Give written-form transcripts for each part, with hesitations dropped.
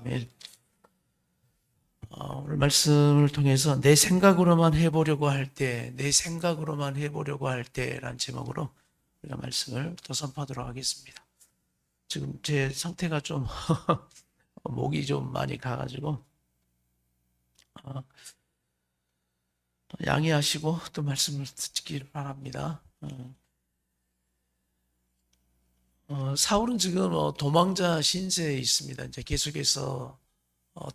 아멘. 오늘 말씀을 통해서 내 생각으로만 해보려고 할 때, 내 생각으로만 해보려고 할 때라는 제목으로 우리가 말씀을 더 선포하도록 하겠습니다. 지금 제 상태가 좀 목이 좀 많이 가가지고 어, 양해하시고 또 말씀을 듣기를 바랍니다. 사울은 지금 도망자 신세에 있습니다. 이제 계속해서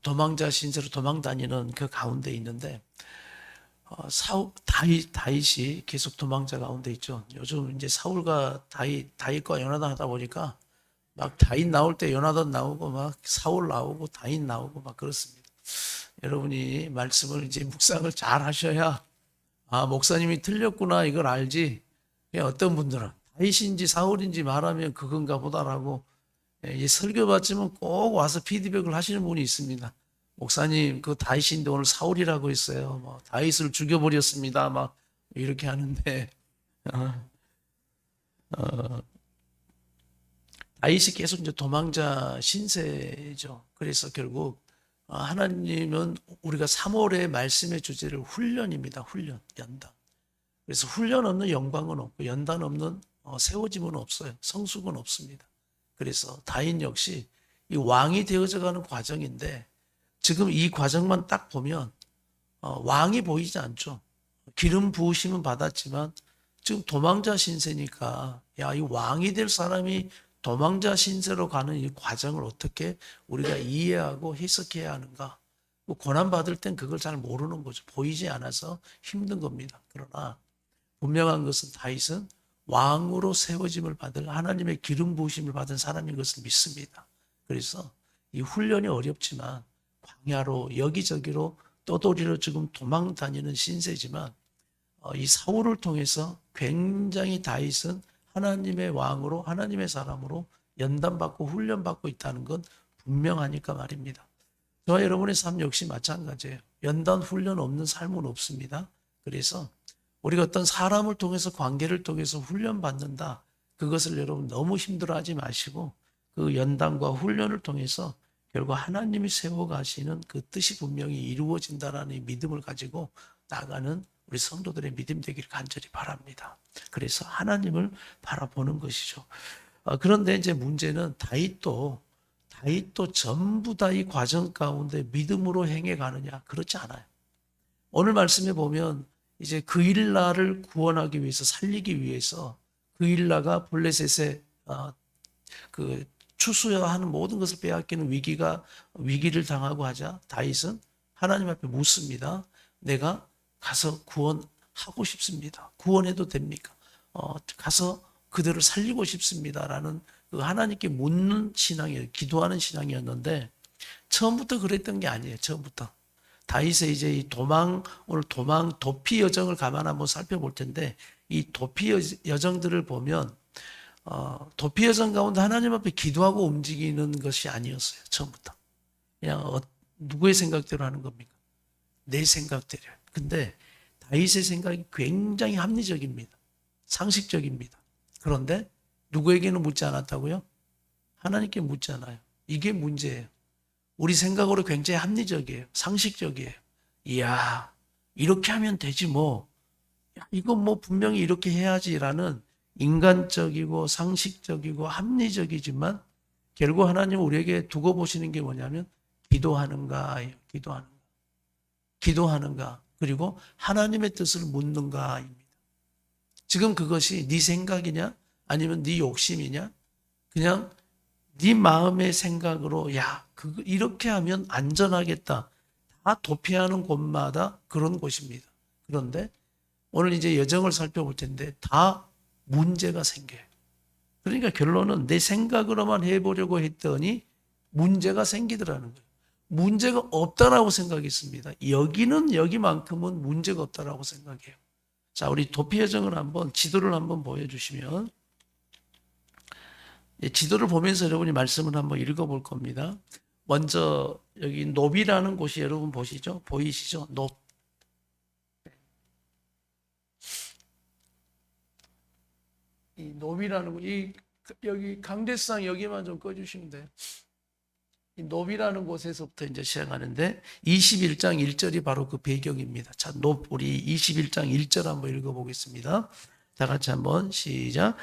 도망자 신세로 도망 다니는 그 가운데 있는데 다윗이 계속 도망자 가운데 있죠. 요즘 이제 사울과 다윗과 요나단 하다 보니까 막 다윗 나올 때 요나단 나오고 막 사울 나오고 다윗 나오고 막 그렇습니다. 여러분이 말씀을 이제 묵상을 잘 하셔야 목사님이 틀렸구나 이걸 알지. 그냥 어떤 분들은 다윗인지 사울인지 말하면 그건가 보다라고 이 설교 받지만 꼭 와서 피드백을 하시는 분이 있습니다. 목사님, 그 다윗인데 오늘 사울이라고 했어요. 뭐 다윗을 죽여버렸습니다. 막 이렇게 하는데 다윗이 계속 이제 도망자 신세죠. 그래서 결국 하나님은 우리가 3월의 말씀의 주제를 훈련입니다. 훈련, 연단. 그래서 훈련 없는 영광은 없고 연단 없는 세워짐은 없어요. 성숙은 없습니다. 그래서 다윗 역시 이 왕이 되어져 가는 과정인데 지금 이 과정만 딱 보면 왕이 보이지 않죠. 기름 부으심은 받았지만 지금 도망자 신세니까 야, 이 왕이 될 사람이 도망자 신세로 가는 이 과정을 어떻게 우리가 이해하고 해석해야 하는가? 뭐 고난 받을 땐 그걸 잘 모르는 거죠. 보이지 않아서 힘든 겁니다. 그러나 분명한 것은 다윗은 왕으로 세워짐을 받을 하나님의 기름 부으심을 받은 사람인 것을 믿습니다. 그래서 이 훈련이 어렵지만 광야로 여기저기로 떠돌이로 지금 도망 다니는 신세지만 이 사울을 통해서 굉장히 다윗은 하나님의 왕으로 하나님의 사람으로 연단받고 훈련받고 있다는 건 분명하니까 말입니다. 저와 여러분의 삶 역시 마찬가지예요. 연단 훈련 없는 삶은 없습니다. 그래서 우리가 어떤 사람을 통해서 관계를 통해서 훈련받는다. 그것을 여러분 너무 힘들어하지 마시고 그 연단과 훈련을 통해서 결국 하나님이 세워가시는 그 뜻이 분명히 이루어진다라는 믿음을 가지고 나가는 우리 성도들의 믿음 되기를 간절히 바랍니다. 그래서 하나님을 바라보는 것이죠. 그런데 이제 문제는 다윗도 전부 다 이 과정 가운데 믿음으로 행해 가느냐? 그렇지 않아요. 오늘 말씀에 보면 이제 그 일라를 구원하기 위해서 살리기 위해서 그 일라가 블레셋의 그 추수하는 모든 것을 빼앗기는 위기를 당하고 하자 다윗은 하나님 앞에 묻습니다. 내가 가서 구원하고 싶습니다. 구원해도 됩니까? 가서 그들을 살리고 싶습니다라는 그 하나님께 묻는 신앙이에요. 기도하는 신앙이었는데 처음부터 그랬던 게 아니에요. 처음부터. 다윗의 이제 이 오늘 도피 여정을 가만 한번 살펴볼 텐데 이 도피 여정들을 보면 도피 여정 가운데 하나님 앞에 기도하고 움직이는 것이 아니었어요. 처음부터. 그냥 누구의 생각대로 하는 겁니까? 내 생각대로. 근데 다윗의 생각이 굉장히 합리적입니다. 상식적입니다. 그런데 누구에게는 묻지 않았다고요? 하나님께 묻잖아요. 이게 문제예요. 우리 생각으로 굉장히 합리적이에요. 상식적이에요. 이야, 이렇게 하면 되지 뭐. 야, 이건 뭐 분명히 이렇게 해야지라는 인간적이고 상식적이고 합리적이지만 결국 하나님 우리에게 두고 보시는 게 뭐냐면 기도하는가예요. 기도하는가. 그리고 하나님의 뜻을 묻는가입니다. 지금 그것이 네 생각이냐? 아니면 네 욕심이냐? 그냥 네 마음의 생각으로 이렇게 하면 안전하겠다. 다 도피하는 곳마다 그런 곳입니다. 그런데 오늘 이제 여정을 살펴볼 텐데 다 문제가 생겨요. 그러니까 결론은 내 생각으로만 해보려고 했더니 문제가 생기더라는 거예요. 문제가 없다라고 생각했습니다. 여기는 여기만큼은 문제가 없다라고 생각해요. 자, 우리 도피 여정을 지도를 한번 보여주시면 지도를 보면서 여러분이 말씀을 한번 읽어볼 겁니다. 먼저 여기 노비라는 곳이 여러분 보시죠? 보이시죠? 이 노비라는 곳, 여기 강대상 여기만 좀 꺼주시면 돼요. 이 노비라는 곳에서부터 이제 시작하는데 21장 1절이 바로 그 배경입니다. 자, 우리 21장 1절 한번 읽어보겠습니다. 다 같이 한번 시작.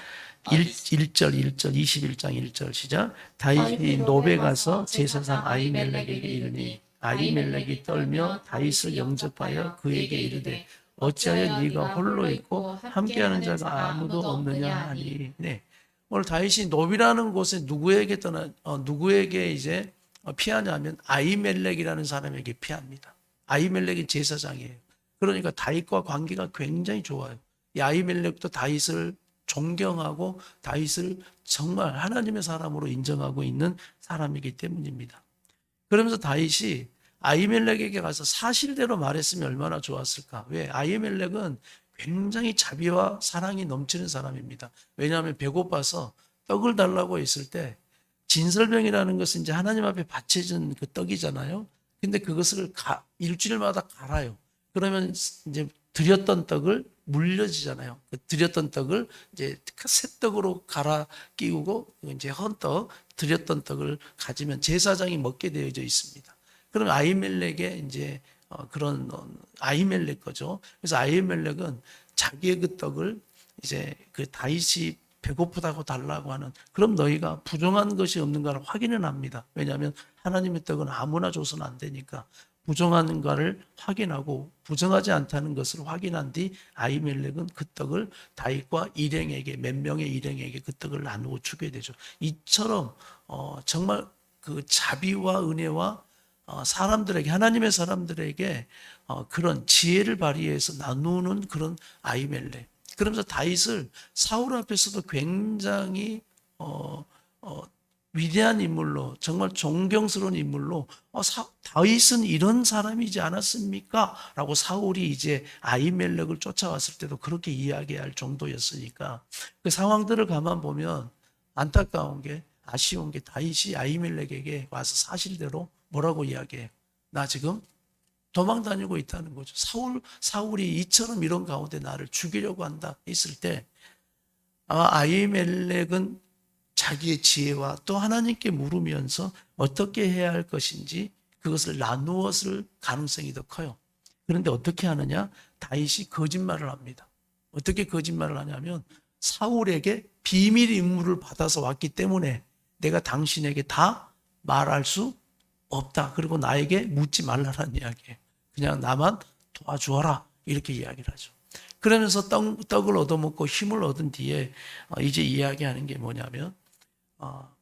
1절 21장 1절 시작. 다윗이 노베 가서 제사장 아히멜렉에게 이르니 아히멜렉이 떨며 다윗을 영접하여 그에게 이르되 어찌하여 네가 홀로 있고 함께하는 자가 아무도 없느냐 하니. 네. 오늘 다윗이 노비라는 곳에 누구에게 이제 피하냐면 아히멜렉이라는 사람에게 피합니다. 아히멜렉이 제사장이에요. 그러니까 다윗과 관계가 굉장히 좋아요. 이 아히멜렉도 다윗을 존경하고 다윗을 정말 하나님의 사람으로 인정하고 있는 사람이기 때문입니다. 그러면서 다윗이 아히멜렉에게 가서 사실대로 말했으면 얼마나 좋았을까. 왜? 아히멜렉은 굉장히 자비와 사랑이 넘치는 사람입니다. 왜냐하면 배고파서 떡을 달라고 했을 때 진설병이라는 것은 이제 하나님 앞에 바쳐진 그 떡이잖아요. 근데 그것을 일주일마다 갈아요. 그러면 이제 드렸던 떡을 물려지잖아요. 그 드렸던 떡을 이제 새 떡으로 갈아 끼우고 이제 헌떡 드렸던 떡을 가지면 제사장이 먹게 되어져 있습니다. 그럼 아히멜렉의 이제 그런 아히멜렉 거죠. 그래서 아히멜렉은 자기의 그 떡을 이제 그 다윗이 배고프다고 달라고 하는, 그럼 너희가 부정한 것이 없는가를 확인을 합니다. 왜냐하면 하나님의 떡은 아무나 줘서는 안 되니까 부정한가를 확인하고 부정하지 않다는 것을 확인한 뒤 아히멜렉은 그 떡을 다윗과 일행에게, 몇 명의 일행에게 그 떡을 나누어 주게 되죠. 이처럼 정말 그 자비와 은혜와 사람들에게, 하나님의 사람들에게 그런 지혜를 발휘해서 나누는 그런 아히멜렉. 그러면서 다윗을 사울 앞에서도 굉장히 위대한 인물로, 정말 존경스러운 인물로 다윗은 이런 사람이지 않았습니까? 라고 사울이 이제 아히멜렉을 쫓아왔을 때도 그렇게 이야기할 정도였으니까 그 상황들을 가만 보면 안타까운 게, 아쉬운 게, 다윗이 아히멜렉에게 와서 사실대로 뭐라고 이야기해요? 나 지금 도망 다니고 있다는 거죠. 사울이 이처럼 이런 가운데 나를 죽이려고 한다 했을 때 아히멜렉은 자기의 지혜와 또 하나님께 물으면서 어떻게 해야 할 것인지 그것을 나누었을 가능성이 더 커요. 그런데 어떻게 하느냐? 다윗이 거짓말을 합니다. 어떻게 거짓말을 하냐면 사울에게 비밀 임무를 받아서 왔기 때문에 내가 당신에게 다 말할 수 없다. 그리고 나에게 묻지 말라는 이야기예요. 그냥 나만 도와주어라. 이렇게 이야기를 하죠. 그러면서 떡을 얻어먹고 힘을 얻은 뒤에 이제 이야기하는 게 뭐냐면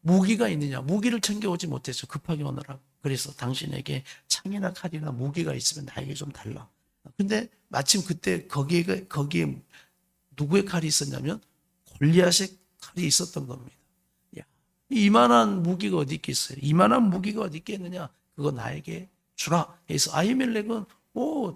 무기가 있느냐. 무기를 챙겨오지 못해서 급하게 오느라고. 그래서 당신에게 창이나 칼이나 무기가 있으면 나에게 좀 달라. 근데 마침 그때 거기에 누구의 칼이 있었냐면 골리앗의 칼이 있었던 겁니다. 야, 이만한 무기가 어디 있겠어요? 이만한 무기가 어디 있겠느냐? 그거 나에게 주라. 해서 아히멜렉은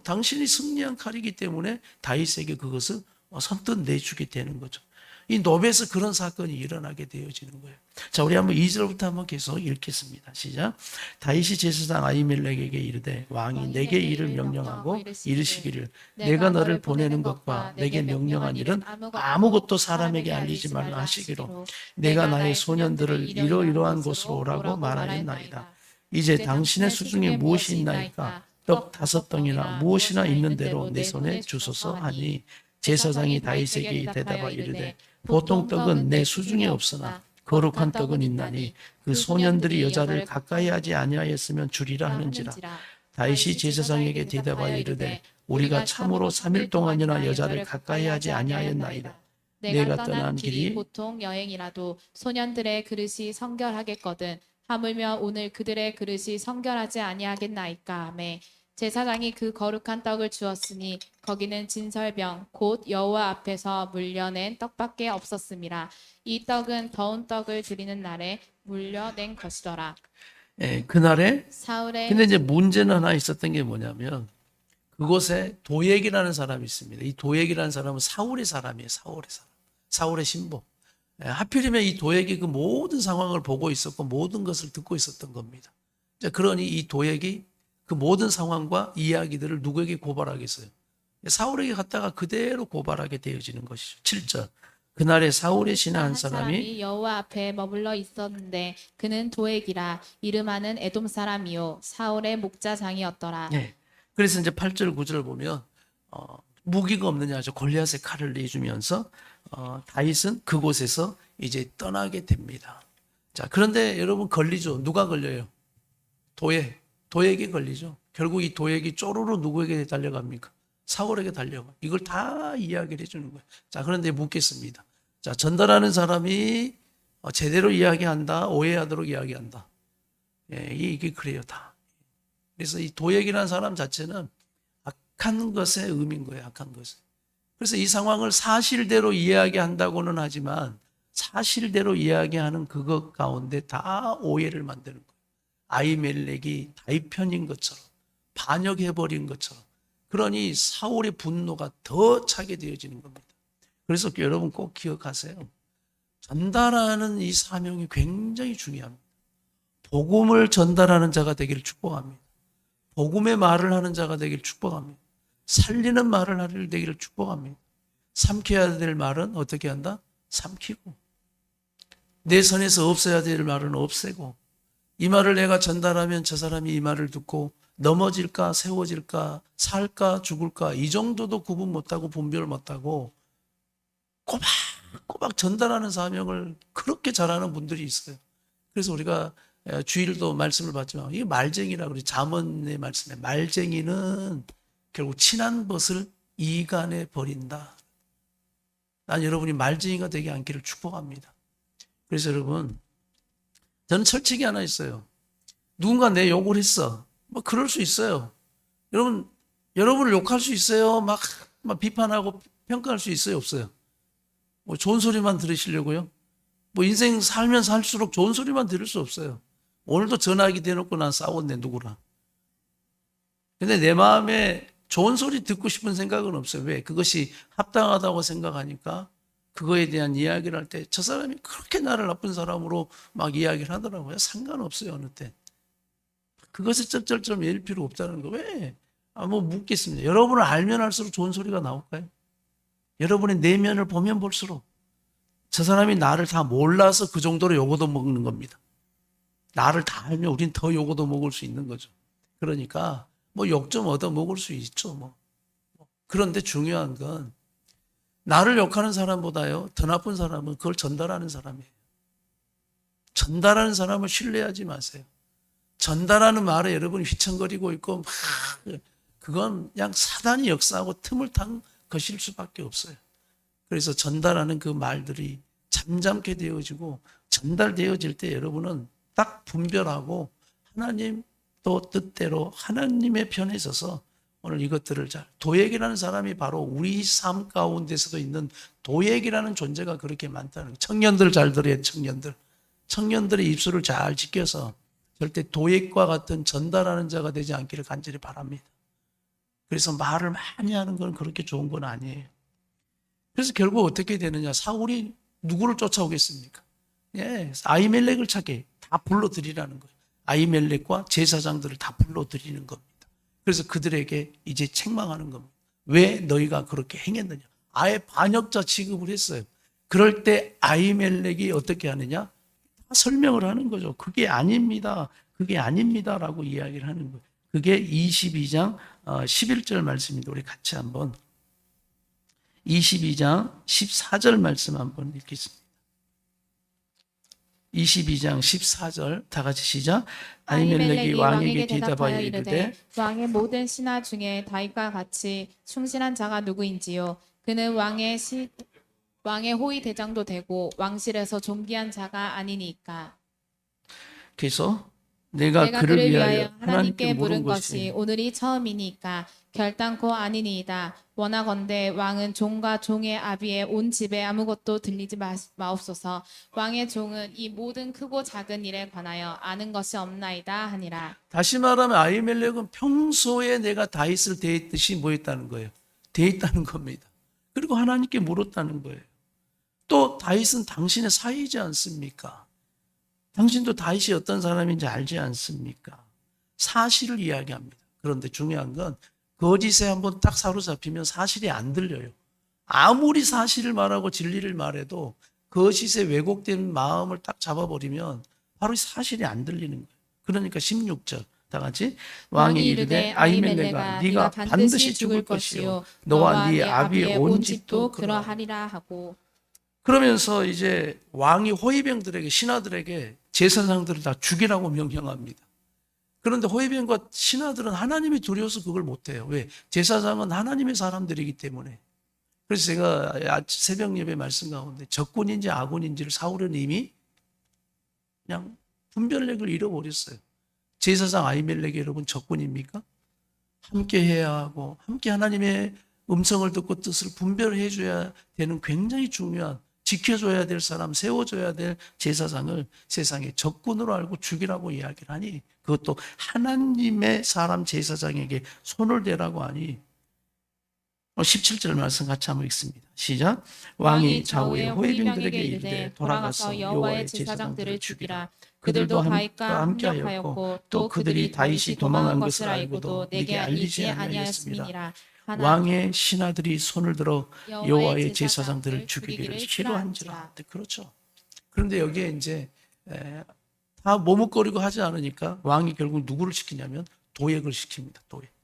당신이 승리한 칼이기 때문에 다윗에게 그것을 선뜻 내주게 되는 거죠. 이 노베에서 그런 사건이 일어나게 되어지는 거예요. 자, 우리 한번 2절부터 한번 계속 읽겠습니다. 시작. 다윗이 제사장 아히멜렉에게 이르되 왕이 내게 이를 명령하고 이르시기를 내가 너를 보내는 것과 내게 명령한 일은 아무것도 사람에게 알리지 말라 하시기로 내가 나의 소년들을 이러이러한 곳으로 오라고 말하였나이다. 이제 당신의 수중에 무엇이 있나이까? 떡 5덩이나 무엇이나 있는 대로 내 손에 주소서 하니 제사장이 다윗에게 대답하 이르되 보통 떡은 내 수중에 없으나 거룩한 떡은 있나니 그 소년들이 여자를 가까이 하지 아니하였으면 주리라 하는지라. 다윗이 제사장에게 대답하여 이르되 우리가 참으로 3일 동안이나 여자를 가까이 하지 아니하였나이다. 내가 떠난 길이 보통 여행이라도 소년들의 그릇이 성결하겠거든 하물며 오늘 그들의 그릇이 성결하지 아니하겠나이까. 아멘. 제사장이 그 거룩한 떡을 주었으니 거기는 진설병 곧 여호와 앞에서 물려낸 떡밖에 없었음이라. 이 떡은 더운 떡을 드리는 날에 물려낸 것이더라. 예, 그날에 사울의 근데 이제 문제는 하나 있었던 게 뭐냐면 그곳에 도액이라는 사람이 있습니다. 이 도액이라는 사람은 사울의 사람이에요. 사울의 사람. 사울의 신부. 예, 하필이면 이 도액이 그 모든 상황을 보고 있었고 모든 것을 듣고 있었던 겁니다. 그러니 이 도액이 그 모든 상황과 이야기들을 누구에게 고발하겠어요? 사울에게 갔다가 그대로 고발하게 되어지는 것이죠. 7절. 그날에 사울의 신하 한 한 사람이 사람이 여호와 앞에 머물러 있었는데 그는 도액이라 이름하는 에돔 사람이요 사울의 목자장이었더라. 예. 그래서 이제 8절 9절 보면 무기가 없느냐 저 골리앗의 칼을 내주면서 다윗은 그곳에서 이제 떠나게 됩니다. 자, 그런데 여러분 걸리죠. 누가 걸려요? 도액이 걸리죠. 결국 이 도액이 쪼르르 누구에게 달려갑니까? 사울에게 달려가. 이걸 다 이야기를 해주는 거예요. 자, 그런데 묻겠습니다. 자, 전달하는 사람이 제대로 이야기한다, 오해하도록 이야기한다. 예, 이게 그래요, 다. 그래서 이 도액이라는 사람 자체는 악한 것의 의미인 거예요, 악한 것은. 그래서 이 상황을 사실대로 이야기한다고는 하지만 사실대로 이야기하는 그것 가운데 다 오해를 만드는 거예요. 아히멜렉이 다윗 편인 것처럼 반역해버린 것처럼 그러니 사울의 분노가 더 차게 되어지는 겁니다. 그래서 여러분 꼭 기억하세요. 전달하는 이 사명이 굉장히 중요합니다. 복음을 전달하는 자가 되기를 축복합니다. 복음의 말을 하는 자가 되기를 축복합니다. 살리는 말을 하기를 되기를 축복합니다. 삼켜야 될 말은 어떻게 한다? 삼키고 내 선에서 없애야 될 말은 없애고 이 말을 내가 전달하면 저 사람이 이 말을 듣고 넘어질까 세워질까 살까 죽을까 이 정도도 구분 못하고 분별 못하고 꼬박꼬박 전달하는 사명을 그렇게 잘하는 분들이 있어요. 그래서 우리가 주일도 말씀을 받지만 이게 말쟁이라고 그러죠. 잠언의 말씀에 말쟁이는 결국 친한 벗을 이간에 버린다. 난 여러분이 말쟁이가 되지 않기를 축복합니다. 그래서 여러분 저는 철칙이 하나 있어요. 누군가 내 욕을 했어. 뭐 그럴 수 있어요. 여러분을 욕할 수 있어요. 막 비판하고 평가할 수 있어요, 없어요? 뭐 좋은 소리만 들으시려고요? 뭐 인생 살면 살수록 좋은 소리만 들을 수 없어요. 오늘도 전화기 대놓고 난 싸웠네, 누구랑. 근데 내 마음에 좋은 소리 듣고 싶은 생각은 없어요. 왜? 그것이 합당하다고 생각하니까 그거에 대한 이야기를 할 때 저 사람이 그렇게 나를 나쁜 사람으로 막 이야기를 하더라고요. 상관없어요, 어느 때. 그것에 쩔쩔쩔 매일 필요 없다는 거. 왜? 뭐 묻겠습니다. 여러분을 알면 알수록 좋은 소리가 나올까요? 여러분의 내면을 보면 볼수록 저 사람이 나를 다 몰라서 그 정도로 요거도 먹는 겁니다. 나를 다 알면 우린 더 요거도 먹을 수 있는 거죠. 그러니까 뭐 욕 좀 얻어 먹을 수 있죠. 뭐. 그런데 중요한 건 나를 욕하는 사람보다요 더 나쁜 사람은 그걸 전달하는 사람이에요. 전달하는 사람을 신뢰하지 마세요. 전달하는 말에 여러분이 휘청거리고 있고 막 그건 그냥 사단이 역사하고 틈을 탄 것일 수밖에 없어요. 그래서 전달하는 그 말들이 잠잠게 되어지고 전달되어질 때 여러분은 딱 분별하고 하나님 또 뜻대로 하나님의 편에 서서 오늘 이것들을 잘 도액이라는 사람이 바로 우리 삶 가운데서도 있는 도액이라는 존재가 그렇게 많다는 거예요. 청년들 잘 들어요. 청년들의 입술을 잘 지켜서 절대 도액과 같은 전달하는 자가 되지 않기를 간절히 바랍니다. 그래서 말을 많이 하는 건 그렇게 좋은 건 아니에요. 그래서 결국 어떻게 되느냐. 사울이 누구를 쫓아오겠습니까? 예, 아히멜렉을 찾게 다 불러들이라는 거예요. 아히멜렉과 제사장들을 다 불러들이는 겁니다. 그래서 그들에게 이제 책망하는 겁니다. 왜 너희가 그렇게 행했느냐. 아예 반역자 취급을 했어요. 그럴 때 아히멜렉이 어떻게 하느냐. 설명을 하는 거죠. 그게 아닙니다. 그게 아닙니다라고 이야기를 하는 거예요. 그게 22장 11절 말씀입니다. 우리 같이 한번 22장 14절 말씀 한번 읽겠습니다. 22장 14절 다 같이 시작. 아히멜렉이 왕에게 대답하여 이르되 왕의 모든 신하 중에 다윗과 같이 충실한 자가 누구인지요. 그는 왕의 호위 대장도 되고 왕실에서 존귀한 자가 아니니까. 그래서 내가 그를 위하여 하나님께 물은 것이 오늘이 처음이니까 결단코 아니니이다. 원하건대 왕은 종과 종의 아비의 온 집에 아무것도 들리지 마옵소서. 왕의 종은 이 모든 크고 작은 일에 관하여 아는 것이 없나이다 하니라. 다시 말하면 아히멜렉은 평소에 내가 다윗을 대했듯이 뭐했다는 거예요? 대했다는 겁니다. 그리고 하나님께 물었다는 거예요. 또 다윗은 당신의 사이지 않습니까? 당신도 다윗이 어떤 사람인지 알지 않습니까? 사실을 이야기합니다. 그런데 중요한 건 거짓에 한번 딱 사로잡히면 사실이 안 들려요. 아무리 사실을 말하고 진리를 말해도 거짓의 왜곡된 마음을 딱 잡아버리면 바로 이 사실이 안 들리는 거예요. 그러니까 16절 다 같이 왕이 이르되 아히멜레가 네가 반드시 죽을 것이요 너와 네 아비의 온 집도 그러하리라. 그러하리라 하고 그러면서 이제 왕이 호위병들에게 신하들에게 제사장들을 다 죽이라고 명령합니다. 그런데 호위병과 신하들은 하나님이 두려워서 그걸 못해요. 왜? 제사장은 하나님의 사람들이기 때문에. 그래서 제가 새벽 예배 말씀 가운데 적군인지 아군인지를 사울은 이미 그냥 분별력을 잃어버렸어요. 제사장 아히멜렉이 여러분 적군입니까? 함께 해야 하고 함께 하나님의 음성을 듣고 뜻을 분별해 줘야 되는 굉장히 중요한 지켜줘야 될 사람, 세워줘야 될 제사장을 세상에 적군으로 알고 죽이라고 이야기를 하니 그것도 하나님의 사람 제사장에게 손을 대라고 하니 17절 말씀 같이 한번 읽습니다. 시작. 왕이 좌우의 호위병들에게 이르되 돌아가서 여호와의 제사장들을 죽이라. 그들도 다윗과 함께하였고 또 그들이 다윗이 도망한 것을 알고도 내게 알리지 아니하였음이니라. 왕의 신하들이 손을 들어 여호와의 제사장들을 죽이기를 싫어한지라. 그렇죠. 그런데 여기에 이제 다 머뭇거리고 하지 않으니까 왕이 결국 누구를 시키냐면 도액을 시킵니다. 도액.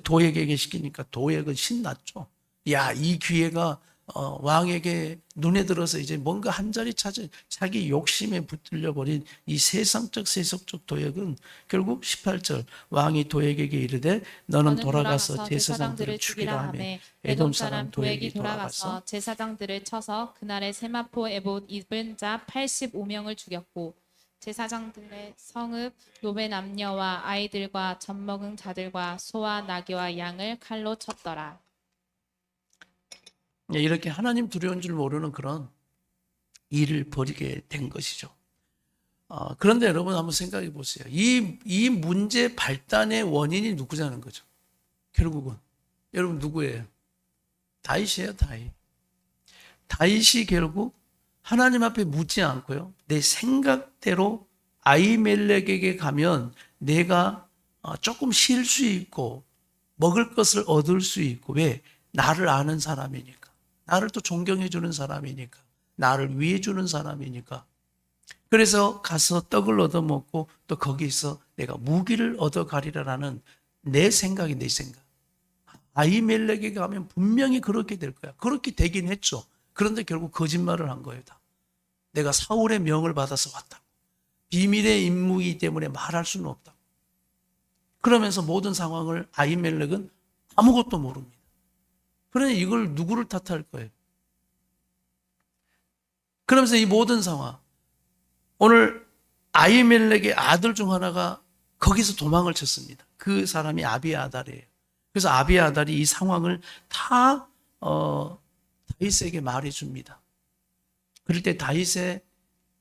도액에게 시키니까 도액은 신났죠. 야, 이 기회가 왕에게 눈에 들어서 이제 뭔가 한 자리 찾은 자기 욕심에 붙들려 버린 이 세상적 세속적 도액은 결국 18절 왕이 도액에게 이르되 너는 돌아가서 제사장들을 죽이라 하매 에돔 사람 도액이 돌아가서 제사장들을 쳐서 그날에 세마포 에봇 입은 자 85명을 죽였고 제사장들의 성읍 노베 남녀와 아이들과 젖먹은 자들과 소와 나귀와 양을 칼로 쳤더라. 이렇게 하나님 두려운 줄 모르는 그런 일을 벌이게 된 것이죠. 그런데 여러분 한번 생각해 보세요. 이 문제 발단의 원인이 누구냐는 거죠. 결국은 여러분 누구예요? 다윗이에요. 다윗이 결국 하나님 앞에 묻지 않고요. 내 생각대로 아히멜렉에게 가면 내가 조금 쉴 수 있고 먹을 것을 얻을 수 있고 왜? 나를 아는 사람이니까. 나를 또 존경해 주는 사람이니까. 나를 위해 주는 사람이니까. 그래서 가서 떡을 얻어먹고 또 거기서 내가 무기를 얻어가리라라는 내 생각. 아히멜렉에게 가면 분명히 그렇게 될 거야. 그렇게 되긴 했죠. 그런데 결국 거짓말을 한 거예요. 다. 내가 사울의 명을 받아서 왔다. 비밀의 임무이기 때문에 말할 수는 없다. 그러면서 모든 상황을 아히멜렉은 아무것도 모릅니다. 그러니 이걸 누구를 탓할 거예요? 그러면서 이 모든 상황, 오늘 아히멜렉의 아들 중 하나가 거기서 도망을 쳤습니다. 그 사람이 아비아달이에요. 그래서 아비아달이 이 상황을 다 다윗에게 말해줍니다. 그럴 때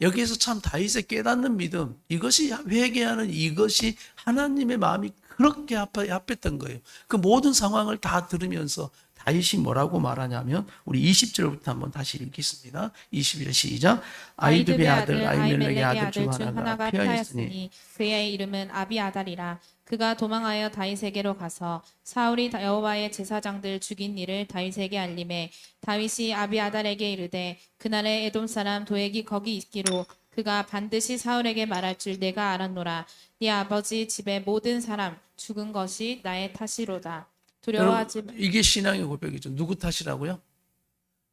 여기에서 참 다윗의 깨닫는 믿음, 이것이 회개하는 이것이 하나님의 마음이 그렇게 합했던 거예요. 그 모든 상황을 다 들으면서 다윗이 뭐라고 말하냐면 우리 20절부터 한번 다시 읽겠습니다. 21절 시작. 아히두베의 아들 아히멜렉의 아들 중 하나가 피하였으니 그의 이름은 아비아달이라. 그가 도망하여 다윗에게로 가서 사울이 여호와의 제사장들 죽인 일을 다윗에게 알림해 다윗이 아비아달에게 이르되 그날에 에돔 사람 도액이 거기 있기로 그가 반드시 사울에게 말할 줄 내가 알았노라. 네 아버지 집의 모든 사람 죽은 것이 나의 탓이로다. 두려워하지 여러분, 이게 신앙의 고백이죠. 누구 탓이라고요?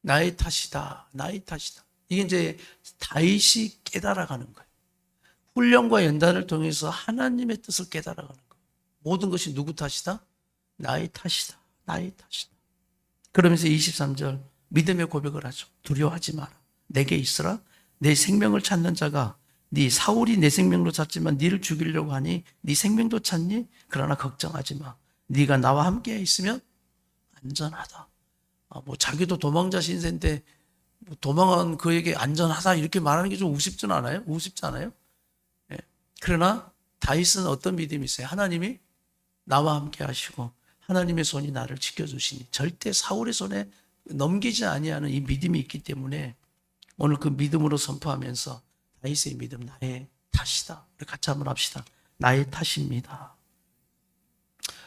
나의 탓이다. 이게 이제 다윗이 깨달아가는 거예요. 훈련과 연단을 통해서 하나님의 뜻을 깨달아가는 거예요. 모든 것이 누구 탓이다? 나의 탓이다. 그러면서 23절 믿음의 고백을 하죠. 두려워하지 마라. 내게 있으라. 내 생명을 찾는 자가 네 사울이 내 생명도 찾지만 네를 죽이려고 하니 네 생명도 찾니? 그러나 걱정하지 마. 네가 나와 함께 있으면 안전하다. 자기도 도망자 신세인데 도망한 그에게 안전하다 이렇게 말하는 게 좀 우습지 않아요? 예. 그러나 다윗은 어떤 믿음이 있어요? 하나님이 나와 함께 하시고 하나님의 손이 나를 지켜주시니 절대 사울의 손에 넘기지 아니하는 이 믿음이 있기 때문에 오늘 그 믿음으로 선포하면서 다윗의 믿음 나의 탓이다. 우리 같이 한번 합시다. 나의 탓입니다.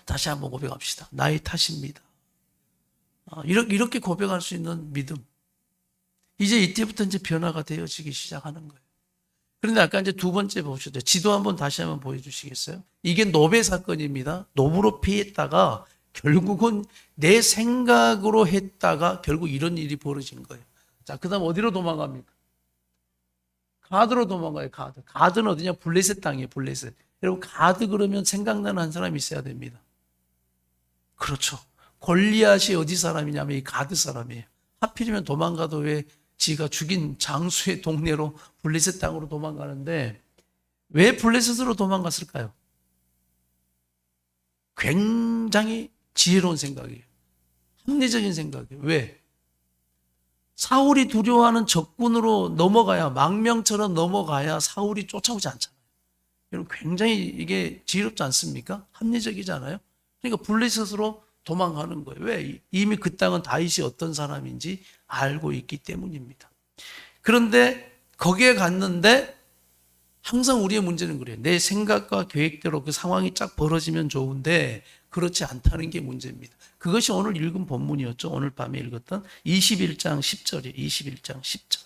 다시 한번 고백합시다. 나의 탓입니다. 이렇게 고백할 수 있는 믿음. 이제 이때부터 이제 변화가 되어지기 시작하는 거예요. 그런데 아까 이제 두 번째 보셨죠. 지도 한번 다시 한번 보여주시겠어요? 이게 노베 사건입니다. 노브로 피했다가 결국은 내 생각으로 했다가 결국 이런 일이 벌어진 거예요. 자, 그 다음 어디로 도망갑니까? 가드로 도망가요, 가드. 가드는 어디냐? 블레셋 땅이에요, 블레셋. 여러분, 가드 그러면 생각나는 한 사람이 있어야 됩니다. 그렇죠. 골리앗이 어디 사람이냐면 이 가드 사람이에요. 하필이면 도망가도 왜 지가 죽인 장수의 동네로 블레셋 땅으로 도망가는데 왜 블레셋으로 도망갔을까요? 굉장히 지혜로운 생각이에요. 합리적인 생각이에요. 왜? 사울이 두려워하는 적군으로 넘어가야, 망명처럼 넘어가야 사울이 쫓아오지 않잖아요. 여러분, 굉장히 이게 지혜롭지 않습니까? 합리적이잖아요. 그러니까 블레셋으로 도망가는 거예요. 왜? 이미 그 땅은 다윗이 어떤 사람인지 알고 있기 때문입니다. 그런데 거기에 갔는데 항상 우리의 문제는 그래요. 내 생각과 계획대로 그 상황이 쫙 벌어지면 좋은데 그렇지 않다는 게 문제입니다. 그것이 오늘 읽은 본문이었죠. 오늘 밤에 읽었던 21장 10절이에요. 21장 10절.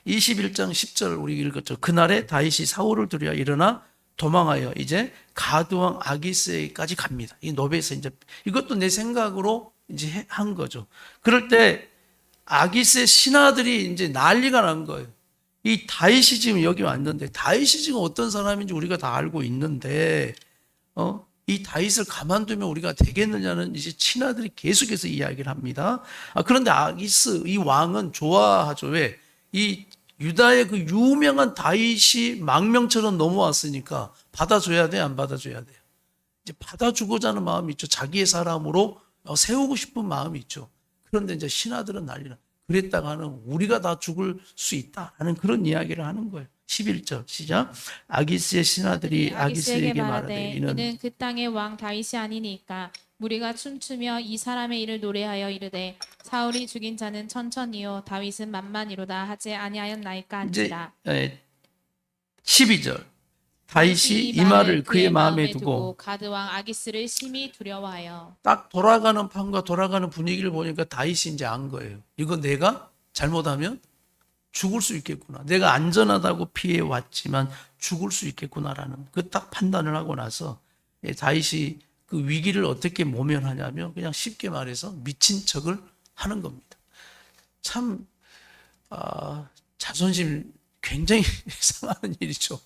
21장 10절 우리 읽었죠. 그날에 다윗이 사울을 두려워 일어나 도망하여 이제 가드왕 아기스에까지 갑니다. 이 노베에서 이제 이것도 내 생각으로 이제 한 거죠. 그럴 때 아기스의 신하들이 이제 난리가 난 거예요. 이 다윗이 지금 여기 왔는데 다윗이 지금 어떤 사람인지 우리가 다 알고 있는데 이 다윗을 가만두면 우리가 되겠느냐는 이제 친하들이 계속해서 이야기를 합니다. 그런데 아기스 이 왕은 좋아하죠. 왜? 이 유다의 그 유명한 다윗이 망명처럼 넘어왔으니까 받아줘야 돼, 안 받아줘야 돼요? 이제 받아주고자 하는 마음이 있죠. 자기의 사람으로 세우고 싶은 마음이 있죠. 그런데 이제 신하들은 난리나. 그랬다가는 우리가 다 죽을 수 있다라는 그런 이야기를 하는 거예요. 11절 시작. 아기스의 신하들이 아기스에게 말하되 이는 그 땅의 왕 다윗이 아니니까 우리가 춤추며 이 사람의 일을 노래하여 이르되 사울이 죽인 자는 천천히요 다윗은 만만이로다 하지 아니하였나이까 이제 하니라. 12절 다윗이 이 말을 그의 마음에 두고 가드 왕 아기스를 심히 두려워하여. 딱 돌아가는 판과 돌아가는 분위기를 보니까 다윗이 이제 안 거예요. 이거 내가 잘못하면 죽을 수 있겠구나. 내가 안전하다고 피해 왔지만 죽을 수 있겠구나라는 그 딱 판단을 하고 나서 다윗이 그 위기를 어떻게 모면하냐면 그냥 쉽게 말해서 미친 척을 하는 겁니다. 참 자존심 굉장히 상하는 일이죠.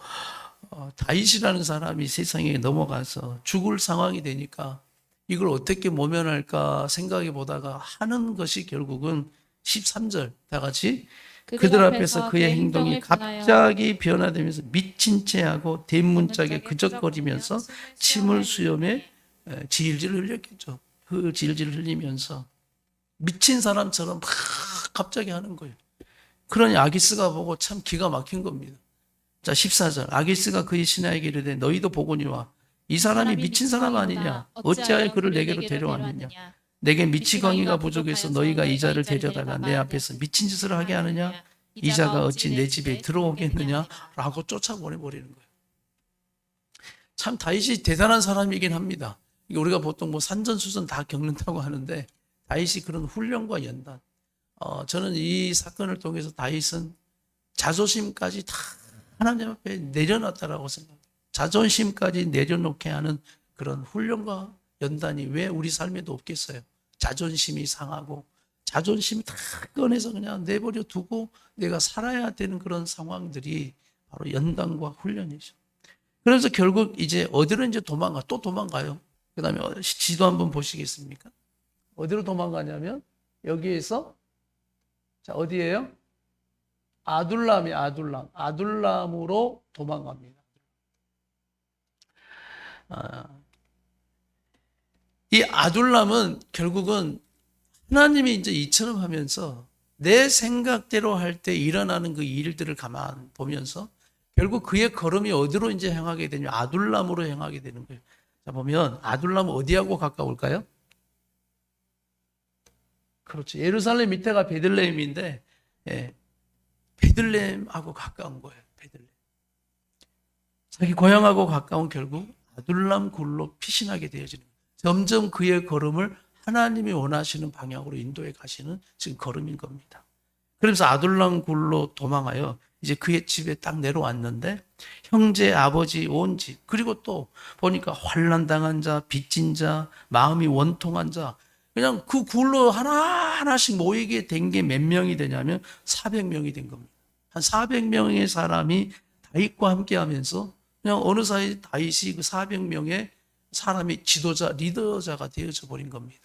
다윗이라는 사람이 세상에 넘어가서 죽을 상황이 되니까 이걸 어떻게 모면할까 생각해 보다가 하는 것이 결국은 13절 다 같이 그들 앞에서 그의 행동이 갑자기 변화되면서 미친 채하고 대문짝에 그적거리면서 침을 수염에 질질 흘렸겠죠. 그 질질 흘리면서 미친 사람처럼 막 갑자기 하는 거예요. 그러니 아기스가 보고 참 기가 막힌 겁니다. 자 14절 아기스가 그의 신하에게 이르되 너희도 보거니와 이 사람이 미친 사람 아니냐 어찌하여 그를 내게로 데려왔느냐 내게 미치광이가 부족해서 너희가 이 자를 데려다가 내 앞에서 미친 짓을 하게 하느냐 이 자가 어찌 내 집에 들어오겠느냐라고 쫓아보내버리는 거예요. 참 다윗이 대단한 사람이긴 합니다. 우리가 보통 뭐 산전수전 다 겪는다고 하는데 다윗이 그런 훈련과 연단 저는 이 사건을 통해서 다윗은 자존심까지 다 하나님 앞에 내려놨다라고 생각해요. 자존심까지 내려놓게 하는 그런 훈련과 연단이 왜 우리 삶에도 없겠어요? 자존심이 상하고 자존심 다 꺼내서 그냥 내버려 두고 내가 살아야 되는 그런 상황들이 바로 연단과 훈련이죠. 그래서 결국 이제 어디로 이제 또 도망가요. 그 다음에 지도 한번 보시겠습니까? 어디로 도망가냐면 여기에서 자 어디예요? 아둘람으로 도망갑니다. 이 아둘람은 결국은 하나님이 이제 이처럼 하면서 내 생각대로 할 때 일어나는 그 일들을 가만 보면서 결국 그의 걸음이 어디로 이제 향하게 되냐 아둘람으로 향하게 되는 거예요. 자 보면 아둘람은 어디하고 가까울까요? 그렇죠. 예루살렘 밑에가 베들레헴인데 베들레헴하고 가까운 거예요. 베들레헴. 자기 고향하고 가까운 결국 아둘람 굴로 피신하게 되어지는 거예요. 점점 그의 걸음을 하나님이 원하시는 방향으로 인도해 가시는 지금 걸음인 겁니다. 그러면서 아둘람 굴로 도망하여 이제 그의 집에 딱 내려왔는데 형제, 아버지, 온 집, 그리고 또 보니까 환난당한 자, 빚진 자, 마음이 원통한 자, 그냥 그 굴로 하나하나씩 모이게 된 게 몇 명이 되냐면 400명이 된 겁니다. 한 400명의 사람이 다윗과 함께 하면서 그냥 어느 사이 다윗이 그 400명의 사람이 지도자, 리더자가 되어져 버린 겁니다.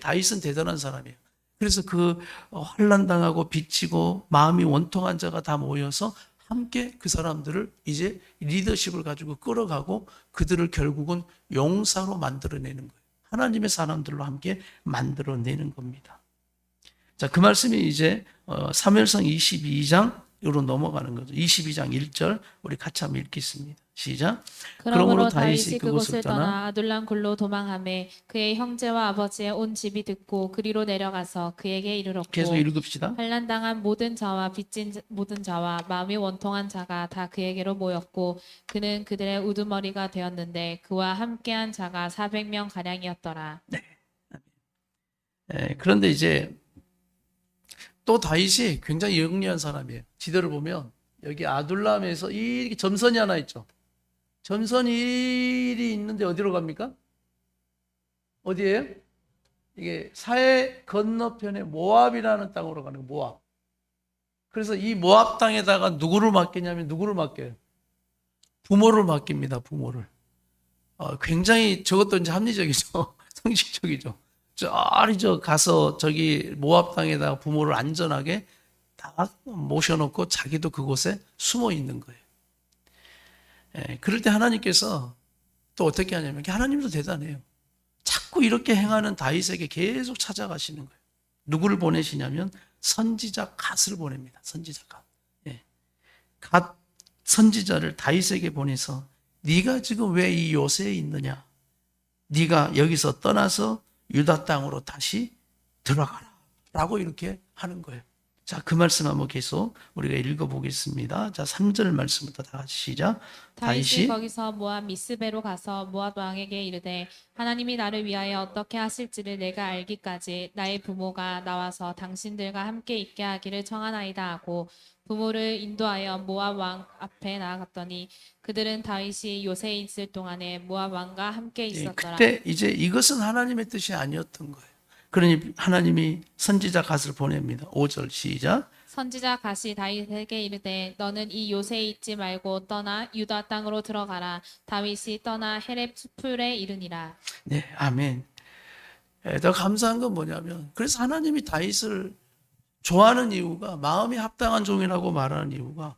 다윗은 대단한 사람이에요. 그래서 그 환난당하고 빚지고 마음이 원통한 자가 다 모여서 함께 그 사람들을 이제 리더십을 가지고 끌어가고 그들을 결국은 용사로 만들어내는 거예요. 하나님의 사람들로 함께 만들어내는 겁니다. 자, 그 말씀이 이제 사무엘상 22장으로 넘어가는 거죠. 22장 1절 우리 같이 한번 읽겠습니다. 시작. 그러므로 다윗이 그곳을 떠나 아둘람 굴로 도망하매 그의 형제와 아버지의 온 집이 듣고 그리로 내려가서 그에게 이르렀고 계속 읽읍시다. 환난당한 모든 자와 빚진 모든 자와 마음이 원통한 자가 다 그에게로 모였고 그는 그들의 우두머리가 되었는데 그와 함께한 자가 400명 가량이었더라. 그런데 이제 또 다윗이 굉장히 영리한 사람이에요. 지도를 보면 여기 아둘람에서 이 점선이 하나 있죠. 점선이 있는데 어디로 갑니까? 어디예요? 이게 사해 건너편에 모압이라는 땅으로 가는 거예요. 모압. 그래서 이 모압 땅에다가 누구를 맡기냐면 누구를 맡겨요? 부모를 맡깁니다. 부모를. 굉장히 저것도 이제 합리적이죠. 상식적이죠. 저리 가서 저기 모압 땅에다가 부모를 안전하게 다 모셔놓고 자기도 그곳에 숨어 있는 거예요. 그럴 때 하나님께서 또 어떻게 하냐면 하나님도 대단해요. 자꾸 이렇게 행하는 다윗에게 계속 찾아가시는 거예요. 누구를 보내시냐면 선지자 갓을 보냅니다. 선지자 갓. 갓 선지자를 다윗에게 보내서 네가 지금 왜 이 요새에 있느냐? 네가 여기서 떠나서 유다 땅으로 다시 들어가라 라고 이렇게 하는 거예요. 자, 그 말씀 한번 계속 우리가 읽어보겠습니다. 자, 3절 말씀부터 다 같이 시작. 다윗이 거기서 모압 미스베로 가서 모압 왕에게 이르되 하나님이 나를 위하여 어떻게 하실지를 내가 알기까지 나의 부모가 나와서 당신들과 함께 있게 하기를 청하나이다 하고 부모를 인도하여 모압 왕 앞에 나아갔더니 그들은 다윗이 요새에 있을 동안에 모압 왕과 함께 있었더라. 그때 이제 이것은 하나님의 뜻이 아니었던 거예요. 그러니 하나님이 선지자 갓을 보냅니다. 5절 시작. 선지자 갓이 다윗에게 이르되 너는 이 요새에 있지 말고 떠나 유다 땅으로 들어가라. 다윗이 떠나 헤렙 수풀에 이르니라. 네, 아멘. 더 감사한 건 뭐냐면 그래서 하나님이 다윗을 좋아하는 이유가 마음이 합당한 종이라고 말하는 이유가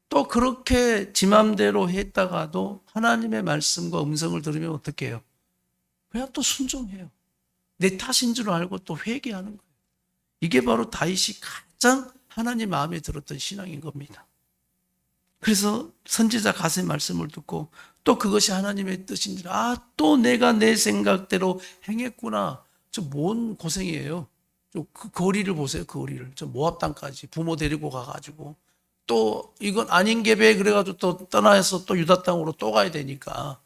또 그렇게 지 맘대로 했다가도 하나님의 말씀과 음성을 들으면 어떻게 해요? 그냥 또 순종해요. 내 탓인 줄 알고 또 회개하는 거예요. 이게 바로 다윗이 가장 하나님 마음에 들었던 신앙인 겁니다. 그래서 선지자 갓의 말씀을 듣고 또 그것이 하나님의 뜻인지 또 내가 내 생각대로 행했구나. 저 뭔 고생이에요. 그 거리를 보세요. 그 거리를. 저 모압 땅까지 부모 데리고 가가지고 또 이건 아닌 게배 그래가지고 또 떠나서 또 유다 땅으로 또 가야 되니까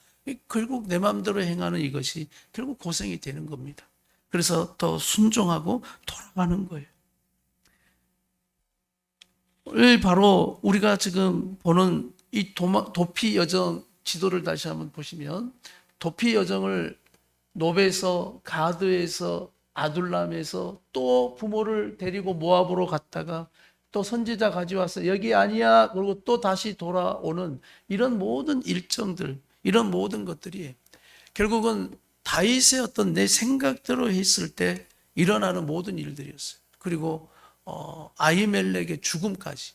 결국 내 마음대로 행하는 이것이 결국 고생이 되는 겁니다. 그래서 더 순종하고 돌아가는 거예요. 바로 우리가 지금 보는 이 도피 여정 지도를 다시 한번 보시면 도피 여정을 노베에서 가드에서 아둘람에서 또 부모를 데리고 모압으로 갔다가 또 선지자 가져와서 여기 아니야 그리고 또 다시 돌아오는 이런 모든 일정들 이런 모든 것들이 결국은 다윗의 어떤 내 생각대로 했을 때 일어나는 모든 일들이었어요. 그리고 아히멜렉의 죽음까지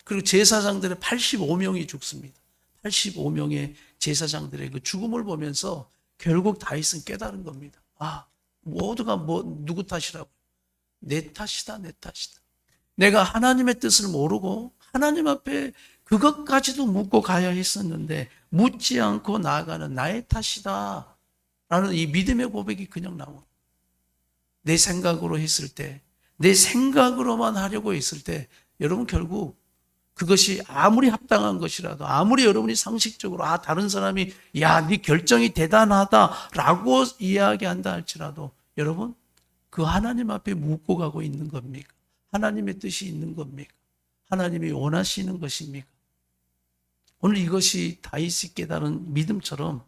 그리고 제사장들의 85명이 죽습니다. 85명의 제사장들의 그 죽음을 보면서 결국 다윗은 깨달은 겁니다. 모두가 누구 탓이라고? 내 탓이다, 내 탓이다. 내가 하나님의 뜻을 모르고 하나님 앞에 그것까지도 묻고 가야 했었는데 묻지 않고 나아가는 나의 탓이다 라는 이 믿음의 고백이 그냥 나오는 내 생각으로 했을 때 내 생각으로만 하려고 했을 때 여러분 결국 그것이 아무리 합당한 것이라도 아무리 여러분이 상식적으로 다른 사람이 야, 네 결정이 대단하다라고 이야기한다 할지라도 여러분, 그 하나님 앞에 묻고 가고 있는 겁니까? 하나님의 뜻이 있는 겁니까? 하나님이 원하시는 것입니까? 오늘 이것이 다윗이 깨달은 믿음처럼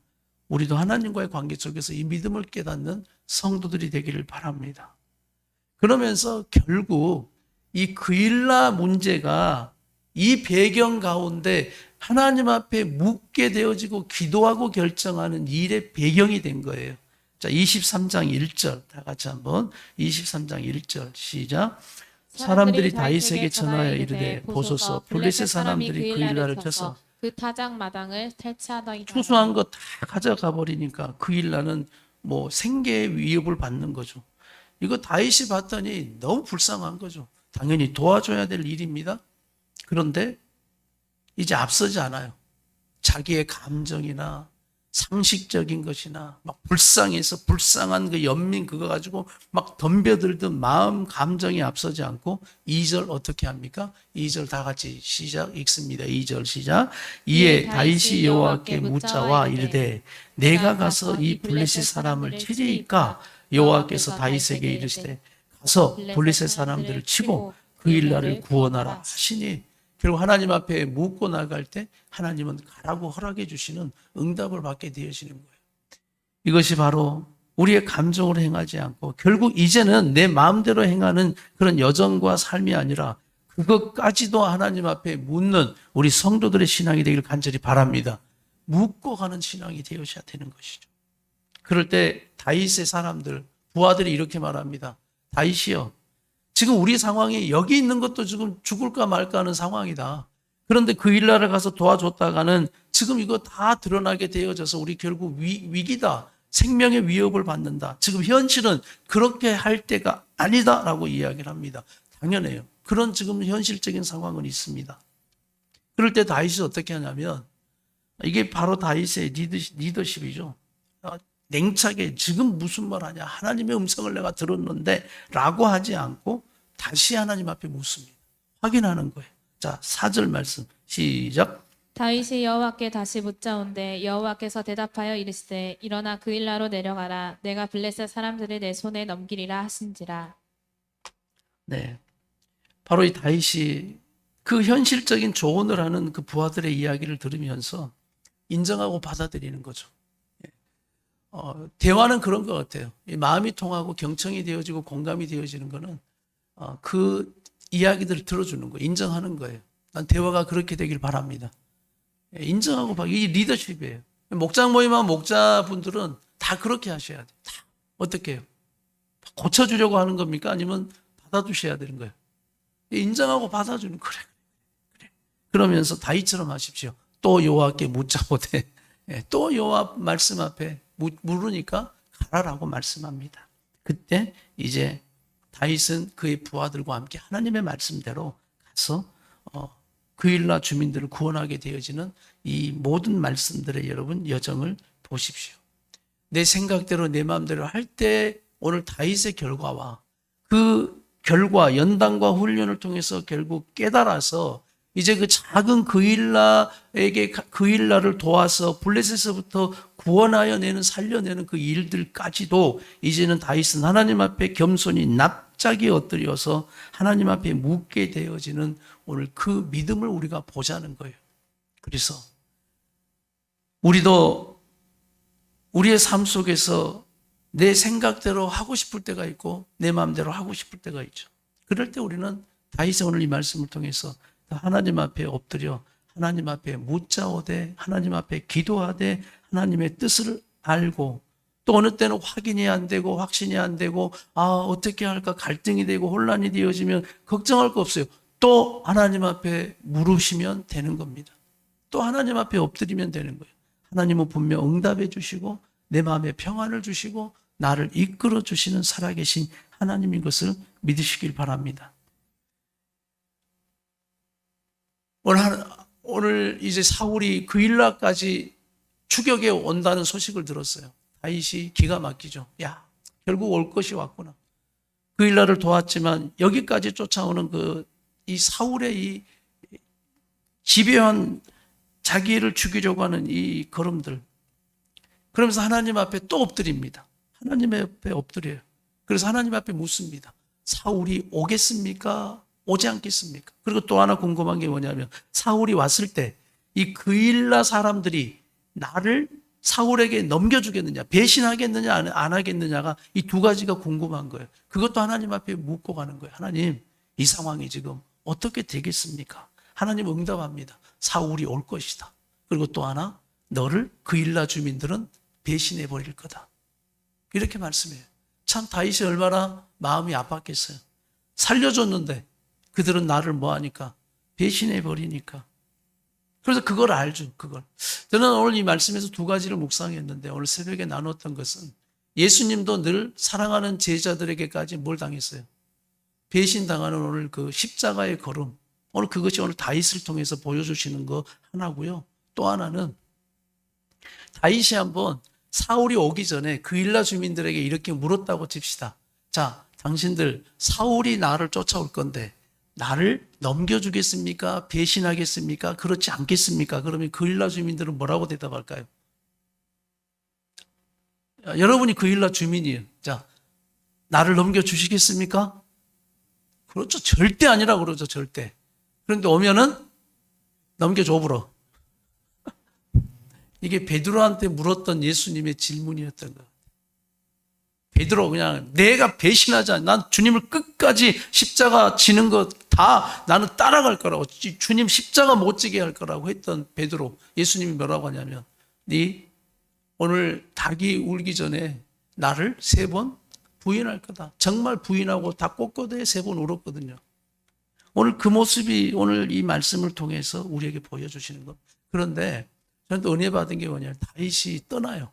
우리도 하나님과의 관계 속에서 이 믿음을 깨닫는 성도들이 되기를 바랍니다. 그러면서 결국 이 그일라 문제가 이 배경 가운데 하나님 앞에 묻게 되어지고 기도하고 결정하는 일의 배경이 된 거예요. 자, 23장 1절 다 같이 한번 23장 1절 시작. 사람들이 다윗에게 전하여 이르되 보소서 블레셋 사람들이 그일라를 쳐서 그 타작 마당을 탈취하더이다. 추수한 거 다 가져가 버리니까 그일라는 뭐 생계의 위협을 받는 거죠. 이거 다윗이 봤더니 너무 불쌍한 거죠. 당연히 도와줘야 될 일입니다. 그런데 이제 앞서지 않아요. 자기의 감정이나 상식적인 것이나 막 불쌍해서 불쌍한 그 연민 그거 가지고 막 덤벼들던 마음 감정이 앞서지 않고 2절 어떻게 합니까? 2절 다 같이 시작 읽습니다. 2절 시작. 이에 다윗이 여호와께 묻자와 이르되 내가 가서 이 블레셋 사람을 치리이까? 여호와께서 다윗에게 이르시되 가서 블레셋 사람들을 치고 그일라를 구원하라 하시니 결국 하나님 앞에 묻고 나갈 때 하나님은 가라고 허락해 주시는 응답을 받게 되어지는 거예요. 이것이 바로 우리의 감정으로 행하지 않고 결국 이제는 내 마음대로 행하는 그런 여정과 삶이 아니라 그것까지도 하나님 앞에 묻는 우리 성도들의 신앙이 되기를 간절히 바랍니다. 묻고 가는 신앙이 되어야 되는 것이죠. 그럴 때 다윗의 사람들, 부하들이 이렇게 말합니다. 다윗이여, 지금 우리 상황이 여기 있는 것도 지금 죽을까 말까 하는 상황이다. 그런데 그일라를 가서 도와줬다가는 지금 이거 다 드러나게 되어져서 우리 결국 위기다. 생명의 위협을 받는다. 지금 현실은 그렇게 할 때가 아니다라고 이야기를 합니다. 당연해요. 그런 지금 현실적인 상황은 있습니다. 그럴 때 다윗이 어떻게 하냐면 이게 바로 다윗의 리더십이죠. 냉차게 지금 무슨 말 하냐. 하나님의 음성을 내가 들었는데 라고 하지 않고 다시 하나님 앞에 묻습니다. 확인하는 거예요. 자, 4절 말씀 시작. 다윗이 여호와께 다시 묻자온데 여호와께서 대답하여 이르시되 일어나 그일라로 내려가라. 내가 블레셋 사람들을 내 손에 넘기리라 하신지라. 네, 바로 이 다윗이 그 현실적인 조언을 하는 그 부하들의 이야기를 들으면서 인정하고 받아들이는 거죠. 대화는 그런 것 같아요. 마음이 통하고 경청이 되어지고 공감이 되어지는 거는 그 이야기들을 들어주는 거예요. 인정하는 거예요. 난 대화가 그렇게 되길 바랍니다. 인정하고 이 리더십이에요. 목장 모임한 목자분들은 다 그렇게 하셔야 돼요. 다 어떻게 해요? 고쳐주려고 하는 겁니까? 아니면 받아주셔야 되는 거예요. 인정하고 받아주는 그래. 그러면서 다윗처럼 하십시오. 또 여호와께 묻자보되 또 여호와 말씀 앞에 물으니까 가라라고 말씀합니다. 그때 이제 다윗은 그의 부하들과 함께 하나님의 말씀대로 가서 그일라 주민들을 구원하게 되어지는 이 모든 말씀들의 여러분 여정을 보십시오. 내 생각대로 내 마음대로 할 때 오늘 다윗의 결과와 그 결과 연단과 훈련을 통해서 결국 깨달아서 이제 그 작은 그일라를 도와서 블레셋에서부터 구원하여 내는 살려내는 그 일들까지도 이제는 다윗은 하나님 앞에 겸손히 납작이 엎드려서 하나님 앞에 묻게 되어지는 오늘 그 믿음을 우리가 보자는 거예요. 그래서 우리도 우리의 삶 속에서 내 생각대로 하고 싶을 때가 있고 내 마음대로 하고 싶을 때가 있죠. 그럴 때 우리는 다윗의 오늘 이 말씀을 통해서 하나님 앞에 엎드려 하나님 앞에 묻자오되 하나님 앞에 기도하되 하나님의 뜻을 알고 또 어느 때는 확인이 안 되고 확신이 안 되고 어떻게 할까 갈등이 되고 혼란이 되어지면 걱정할 거 없어요. 또 하나님 앞에 물으시면 되는 겁니다. 또 하나님 앞에 엎드리면 되는 거예요. 하나님은 분명 응답해 주시고 내 마음에 평안을 주시고 나를 이끌어 주시는 살아계신 하나님인 것을 믿으시길 바랍니다. 오늘 이제 사울이 그일라까지 추격에 온다는 소식을 들었어요. 다윗이 기가 막히죠. 야, 결국 올 것이 왔구나. 그일라를 도왔지만 여기까지 쫓아오는 이 사울의 이 집요한 자기를 죽이려고 하는 이 걸음들. 그러면서 하나님 앞에 또 엎드립니다. 하나님 앞에 엎드려요. 그래서 하나님 앞에 묻습니다. 사울이 오겠습니까? 오지 않겠습니까? 그리고 또 하나 궁금한 게 뭐냐면 사울이 왔을 때 이 그일라 사람들이 나를 사울에게 넘겨주겠느냐, 배신하겠느냐, 안 하겠느냐가 이 두 가지가 궁금한 거예요. 그것도 하나님 앞에 묻고 가는 거예요. 하나님, 이 상황이 지금 어떻게 되겠습니까? 하나님 응답합니다. 사울이 올 것이다. 그리고 또 하나, 너를 그일라 주민들은 배신해 버릴 거다. 이렇게 말씀해요. 참 다윗이 얼마나 마음이 아팠겠어요. 살려줬는데 그들은 나를 뭐하니까? 배신해 버리니까. 그래서 그걸 알죠. 그걸. 저는 오늘 이 말씀에서 두 가지를 묵상했는데 오늘 새벽에 나눴던 것은 예수님도 늘 사랑하는 제자들에게까지 뭘 당했어요? 배신당하는 오늘 그 십자가의 걸음. 오늘 그것이 오늘 다윗을 통해서 보여주시는 거 하나고요. 또 하나는 다윗이 한번 사울이 오기 전에 그일라 주민들에게 이렇게 물었다고 칩시다. 자, 당신들 사울이 나를 쫓아올 건데 나를 넘겨주겠습니까? 배신하겠습니까? 그렇지 않겠습니까? 그러면 그일라 주민들은 뭐라고 대답할까요? 여러분이 그일라 주민이에요. 자, 나를 넘겨주시겠습니까? 그렇죠. 절대 아니라고 그러죠. 절대. 그런데 오면은 넘겨줘 버려. 이게 베드로한테 물었던 예수님의 질문이었던 것. 베드로 그냥 내가 배신하지 않아. 난 주님을 끝까지 십자가 지는 거 다 나는 따라갈 거라고. 주님 십자가 못 지게 할 거라고 했던 베드로. 예수님이 뭐라고 하냐면 네 오늘 닭이 울기 전에 나를 3번 부인할 거다. 정말 부인하고 다 꽂고대 3번 울었거든요. 오늘 그 모습이 오늘 이 말씀을 통해서 우리에게 보여주시는 것. 그런데 저는 또 은혜 받은 게 뭐냐면 다윗이 떠나요.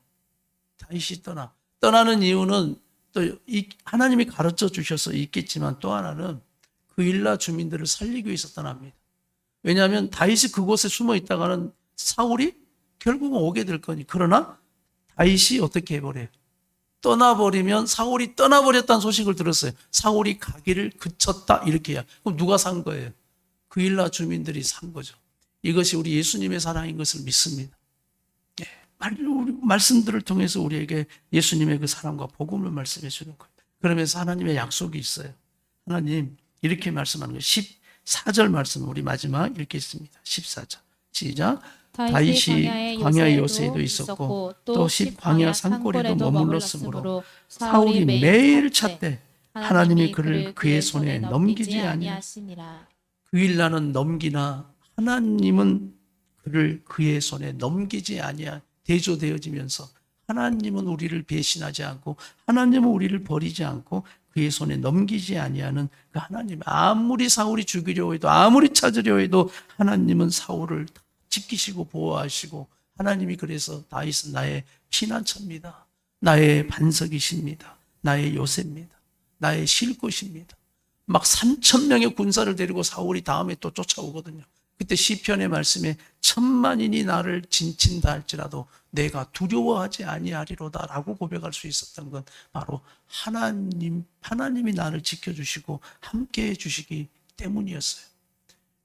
다윗이 떠나. 떠나는 이유는 또 하나님이 가르쳐 주셔서 있겠지만 또 하나는 그일라 주민들을 살리기 위해서 떠납니다. 왜냐하면 다윗이 그곳에 숨어 있다가는 사울이 결국은 오게 될 거니. 그러나 다윗이 어떻게 해버려요? 떠나버리면 사울이 떠나버렸다는 소식을 들었어요. 사울이 가기를 그쳤다 이렇게 해야. 그럼 누가 산 거예요? 그일라 주민들이 산 거죠. 이것이 우리 예수님의 사랑인 것을 믿습니다. 예, 말씀들을 통해서 우리에게 예수님의 그 사랑과 복음을 말씀해 주는 거예요. 그러면서 하나님의 약속이 있어요. 하나님 이렇게 말씀하는 거예요. 14절 말씀 우리 마지막 읽겠습니다. 14절 시작. 다윗이 광야 요새에도 있었고 또 광야 산골에도 머물렀으므로 사울이 매일 찾되 하나님이 그를 그의 손에 넘기지 아니하시니라. 그일라는 넘기나 하나님은 그를 그의 손에 넘기지 아니하. 대조되어지면서 하나님은 우리를 배신하지 않고 하나님은 우리를 버리지 않고 그의 손에 넘기지 아니하는 그 하나님. 아무리 사울이 죽이려 해도 아무리 찾으려 해도 하나님은 사울을 지키시고 보호하시고 하나님이 그래서 다윗은 나의 피난처입니다. 나의 반석이십니다. 나의 요새입니다. 나의 쉴 곳입니다. 막 3,000명의 군사를 데리고 사울이 다음에 또 쫓아오거든요. 그때 시편의 말씀에 10,000만인이 나를 진친다 할지라도 내가 두려워하지 아니하리로다라고 고백할 수 있었던 건 바로 하나님이 나를 지켜주시고 함께해 주시기 때문이었어요.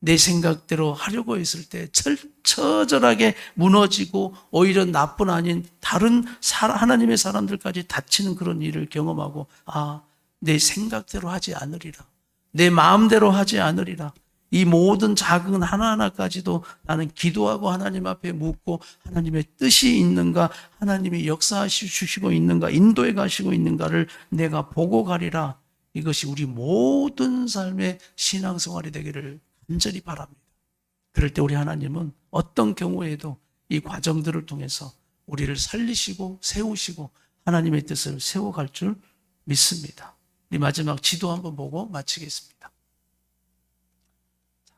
내 생각대로 하려고 했을 때 처절하게 무너지고 오히려 나뿐 아닌 다른 하나님의 사람들까지 다치는 그런 일을 경험하고 내 생각대로 하지 않으리라. 내 마음대로 하지 않으리라. 이 모든 작은 하나하나까지도 나는 기도하고 하나님 앞에 묻고 하나님의 뜻이 있는가, 하나님이 역사하시고 있는가, 인도해 가시고 있는가를 내가 보고 가리라. 이것이 우리 모든 삶의 신앙생활이 되기를 간절히 바랍니다. 그럴 때 우리 하나님은 어떤 경우에도 이 과정들을 통해서 우리를 살리시고 세우시고 하나님의 뜻을 세워갈 줄 믿습니다. 우리 마지막 지도 한번 보고 마치겠습니다.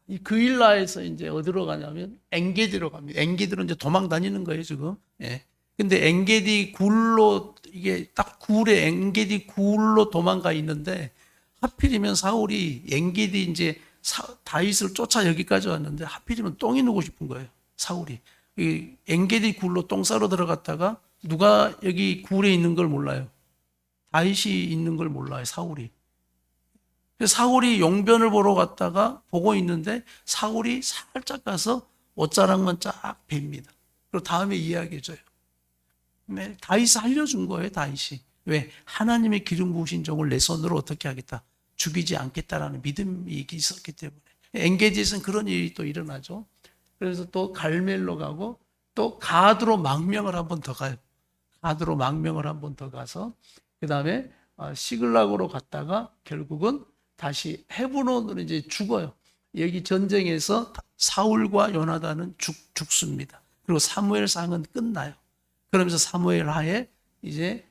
이 그일라에서 이제 어디로 가냐면 엔게디로 갑니다. 엔게디로 이제 도망 다니는 거예요, 지금. 예. 근데 엔게디 굴로, 이게 딱 굴에 엔게디 굴로 도망가 있는데 하필이면 사울이 엔게디 이제 다윗을 쫓아 여기까지 왔는데 하필이면 똥이 누고 싶은 거예요, 사울이. 이 엔게디 굴로 똥 싸러 들어갔다가 누가 여기 굴에 있는 걸 몰라요. 다윗이 있는 걸 몰라요, 사울이. 사울이 용변을 보러 갔다가 보고 있는데 사울이 살짝 가서 옷자락만 쫙 베입니다. 그리고 다음에 이야기해줘요. 다윗이 알려준 거예요, 다윗이. 왜? 하나님의 기름 부으신 종을 내 손으로 어떻게 하겠다? 죽이지 않겠다라는 믿음이 있었기 때문에. 엔게디에서는 그런 일이 또 일어나죠. 그래서 또 갈멜로 가고 또 가드로 망명을 한 번 더 가요. 가드로 망명을 한 번 더 가서 그 다음에 시글락으로 갔다가 결국은 다시 헤브론으로 이제 죽어요. 여기 전쟁에서 사울과 요나단은 죽습니다. 그리고 사무엘상은 끝나요. 그러면서 사무엘 하에 이제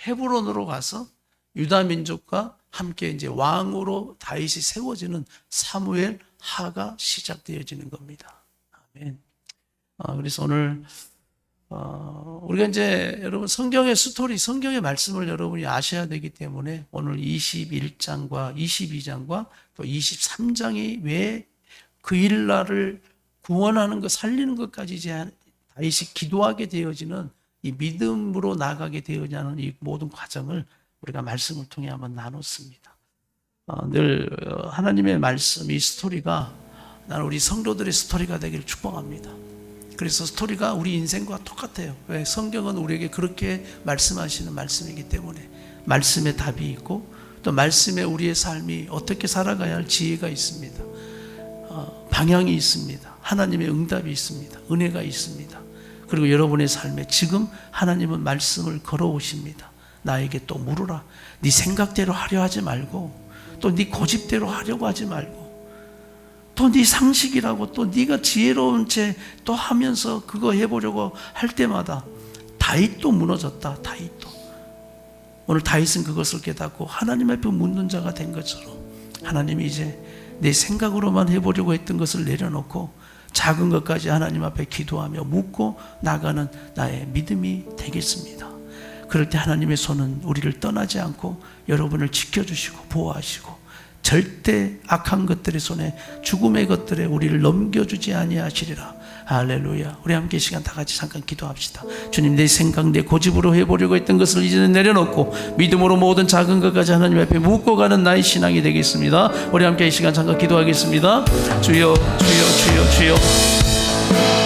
헤브론으로 가서 유다 민족과 함께 이제 왕으로 다윗이 세워지는 사무엘 하가 시작되어지는 겁니다. 아멘. 그래서 오늘 우리가 이제 여러분 성경의 스토리, 성경의 말씀을 여러분이 아셔야 되기 때문에 오늘 21장과 22장과 또 23장이 왜 그 일날을 구원하는 것, 살리는 것까지 이제 다윗이 기도하게 되어지는 이 믿음으로 나가게 되어지는 이 모든 과정을 우리가 말씀을 통해 한번 나눴습니다. 늘 하나님의 말씀, 이 스토리가 나는 우리 성도들의 스토리가 되기를 축복합니다. 그래서 스토리가 우리 인생과 똑같아요. 왜? 성경은 우리에게 그렇게 말씀하시는 말씀이기 때문에 말씀에 답이 있고 또 말씀에 우리의 삶이 어떻게 살아가야 할 지혜가 있습니다. 방향이 있습니다. 하나님의 응답이 있습니다. 은혜가 있습니다. 그리고 여러분의 삶에 지금 하나님은 말씀을 걸어오십니다. 나에게 또 물으라. 네 생각대로 하려 하지 말고 또 네 고집대로 하려고 하지 말고 또 네 상식이라고 또 네가 지혜로운 채 또 하면서 그거 해보려고 할 때마다 다윗도 무너졌다. 다윗도. 오늘 다윗은 그것을 깨닫고 하나님 앞에 묻는 자가 된 것처럼 하나님이 이제 내 생각으로만 해보려고 했던 것을 내려놓고 작은 것까지 하나님 앞에 기도하며 묻고 나가는 나의 믿음이 되겠습니다. 그럴 때 하나님의 손은 우리를 떠나지 않고 여러분을 지켜주시고 보호하시고 절대 악한 것들의 손에 죽음의 것들에 우리를 넘겨주지 아니하시리라. 할렐루야. 우리 함께 이 시간 다 같이 잠깐 기도합시다. 주님, 내 생각, 내 고집으로 해보려고 했던 것을 이제는 내려놓고 믿음으로 모든 작은 것까지 하나님 앞에 묻고 가는 나의 신앙이 되겠습니다. 우리 함께 이 시간 잠깐 기도하겠습니다. 주여, 주여, 주여, 주여.